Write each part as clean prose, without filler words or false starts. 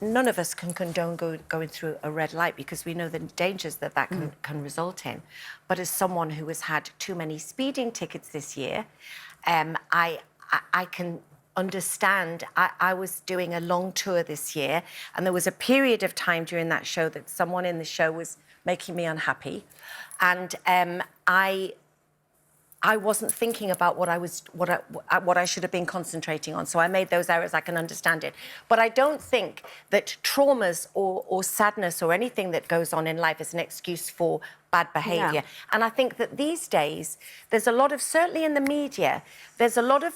none of us can condone going through a red light because we know the dangers that can result in. But as someone who has had too many speeding tickets this year, I can understand. I was doing a long tour this year, and there was a period of time during that show that someone in the show was making me unhappy, and I wasn't thinking about what I should have been concentrating on. So I made those errors. I can understand it, but I don't think that traumas or sadness or anything that goes on in life is an excuse for bad behaviour. Yeah. And I think that these days there's a lot of, certainly in the media, there's a lot of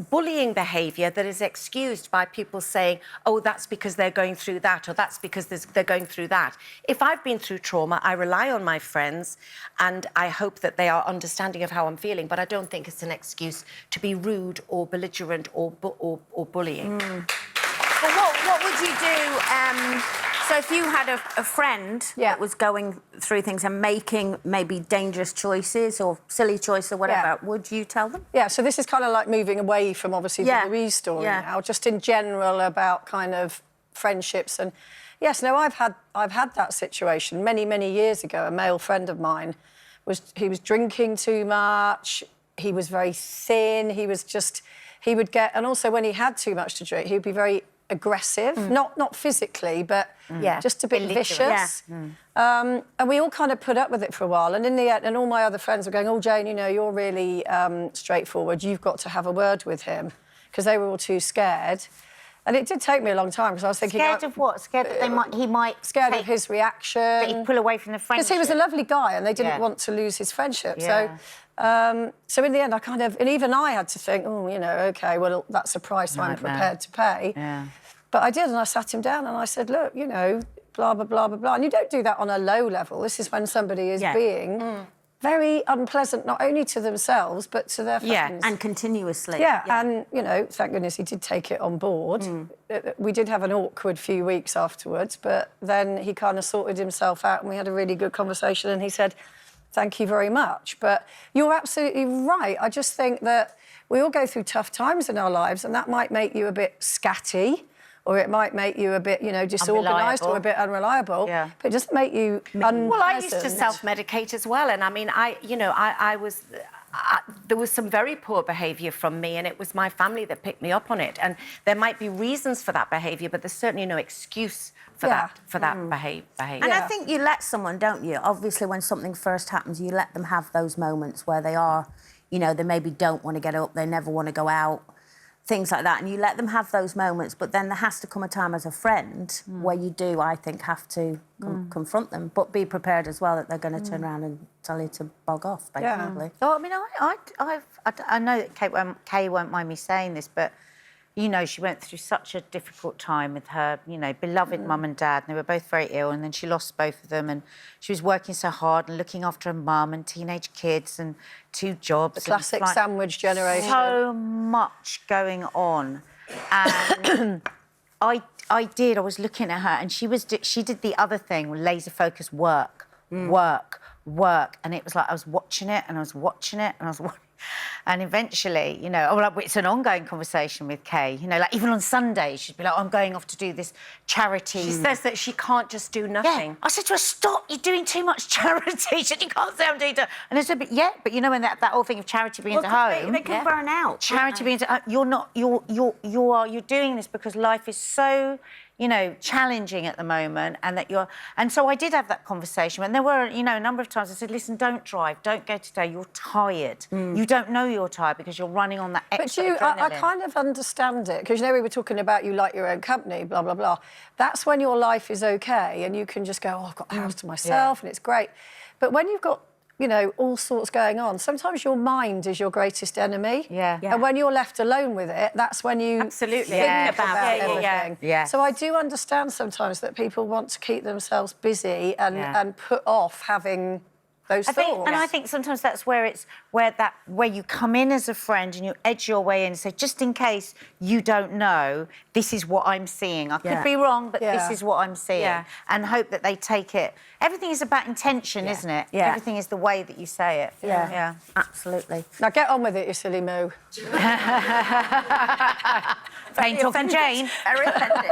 bullying behaviour that is excused by people saying, oh, that's because they're going through that, or that's because they're going through that. If I've been through trauma, I rely on my friends and I hope that they are understanding of how I'm feeling, but I don't think it's an excuse to be rude or belligerent or bullying. Well, what would you do... So if you had a friend that was going through things and making maybe dangerous choices or silly choices or whatever, would you tell them? Yeah, so this is kind of like moving away from, obviously, the Louise story now, just in general about kind of friendships. And yes, no, I've had that situation many, many years ago. A male friend of mine, he was drinking too much, he was very thin, he would get... And also when he had too much to drink, he would be very aggressive, not physically, but just a bit vicious. And we all kind of put up with it for a while. And in the end, and all my other friends were going, oh, Jane, you know, you're really straightforward. You've got to have a word with him, because they were all too scared. And it did take me a long time, because I was thinking... Scared of what? Scared that he might... Scared of his reaction. That he'd pull away from the friendship. Because he was a lovely guy and they didn't want to lose his friendship. Yeah. So in the end, I kind of... And even I had to think, oh, you know, OK, well, that's a price I'm prepared to pay. Yeah. But I did, and I sat him down and I said, look, you know, blah, blah, blah, blah, blah. And you don't do that on a low level. This is when somebody is being very unpleasant, not only to themselves, but to their friends. And continuously. Yeah, and, you know, thank goodness he did take it on board. We did have an awkward few weeks afterwards, but then he kind of sorted himself out and we had a really good conversation and he said, thank you very much. But you're absolutely right. I just think that we all go through tough times in our lives and that might make you a bit scatty, or it might make you a bit, you know, disorganised or a bit unreliable. Yeah. But it doesn't make you unpleasant. Well, I used to self-medicate as well, and I mean, there was some very poor behaviour from me, and it was my family that picked me up on it. And there might be reasons for that behaviour, but there's certainly no excuse for that behaviour. And I think you let someone, don't you? Obviously, when something first happens, you let them have those moments where they are, you know, they maybe don't want to get up, they never want to go out, things like that, and you let them have those moments, but then there has to come a time as a friend where you do, I think, have to confront them, but be prepared as well that they're going to turn around and tell you to bog off, basically. Yeah. Oh, I mean, I know that Kay won't mind me saying this, but, you know, she went through such a difficult time with her, you know, beloved mum and dad, and they were both very ill, and then she lost both of them, and she was working so hard and looking after her mum and teenage kids and 2 jobs. The classic sandwich generation. So much going on. And I was looking at her, and she did the other thing, laser focus, work, and it was like I was watching it, and I was watching it, and I was watching. And eventually, you know, it's an ongoing conversation with Kay. You know, like even on Sunday, she'd be like, oh, I'm going off to do this charity. She says that she can't just do nothing. Yeah. I said to her, stop, you're doing too much charity. She said, you can't say I'm doing it. And I said, but you know, when that whole thing of charity brings it home. They can burn out. Charity brings it home. You're doing this because life is so, you know, challenging at the moment, and so I did have that conversation, and there were, you know, a number of times I said, listen, don't drive, don't go today, you're tired. You don't know you're tired because you're running on that extra adrenaline. I kind of understand it, because, you know, we were talking about you like your own company, blah, blah, blah. That's when your life is OK and you can just go, oh, I've got the house to myself and it's great. But when you've got, you know, all sorts going on, sometimes your mind is your greatest enemy. Yeah. And when you're left alone with it, that's when you think about everything. Yeah. So I do understand sometimes that people want to keep themselves busy and put off having those thoughts. And I think sometimes that's where you come in as a friend and you edge your way in and say, just in case you don't know, this is what I'm seeing. I could be wrong, but this is what I'm seeing. Yeah. And hope that they take it. Everything is about intention, isn't it? Yeah. Everything is the way that you say it. Yeah. Yeah, absolutely. Now get on with it, you silly moo. Plain talking Jane. Very offended.